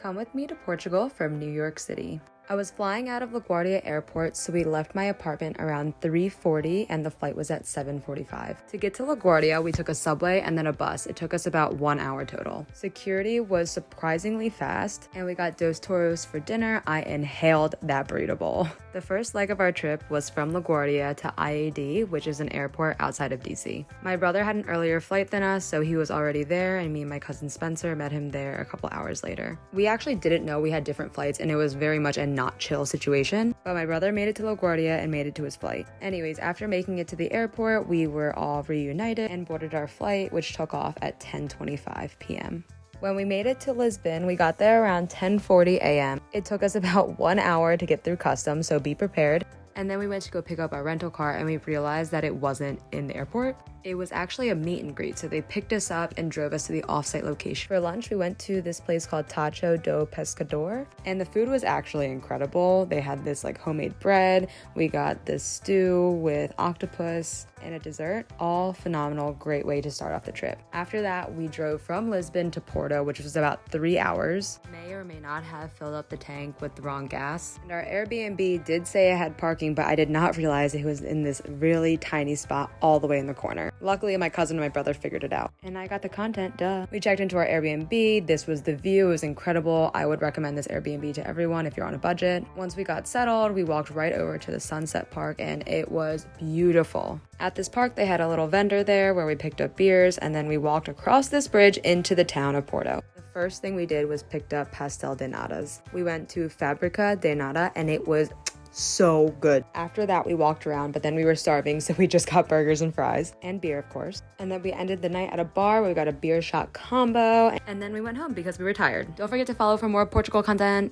Come with me to Portugal from New York City. I was flying out of LaGuardia Airport, so we left my apartment around 3:40 and the flight was at 7:45. To get to LaGuardia, we took a subway and then a bus. It took us about 1 hour total. Security was surprisingly fast, and we got dos toros for dinner. I inhaled that burrito bowl. The first leg of our trip was from LaGuardia to IAD, which is an airport outside of DC. My brother had an earlier flight than us, so he was already there, and me and my cousin Spencer met him there a couple hours later. We actually didn't know we had different flights, and it was very much a not chill situation, but my brother made it to LaGuardia and made it to his flight. Anyways, after making it to the airport, we were all reunited and boarded our flight, which took off at 10:25 p.m. When we made it to Lisbon, we got there around 10:40 a.m. It took us about 1 hour to get through customs, so be prepared. And then we went to go pick up our rental car and we realized that it wasn't in the airport. It was actually a meet and greet, so they picked us up and drove us to the offsite location. For lunch, we went to this place called Tacho do Pescador, and the food was actually incredible. They had this like homemade bread, we got this stew with octopus, and a dessert. All phenomenal, great way to start off the trip. After that, we drove from Lisbon to Porto, which was about 3 hours. May or may not have filled up the tank with the wrong gas. And our Airbnb did say it had parking, but I did not realize it was in this really tiny spot all the way in the corner. Luckily, my cousin and my brother figured it out. And I got the content, duh. We checked into our Airbnb. This was the view. It was incredible. I would recommend this Airbnb to everyone if you're on a budget. Once we got settled, we walked right over to the Sunset Park, and it was beautiful. At this park, they had a little vendor there where we picked up beers, and then we walked across this bridge into the town of Porto. The first thing we did was picked up pastel de natas. We went to Fabrica de Nata, and it was so good. After that, we walked around, but then we were starving, so we just got burgers and fries and beer, of course. And then we ended the night at a bar where we got a beer shot combo, and then we went home because we were tired. Don't forget to follow for more Portugal content.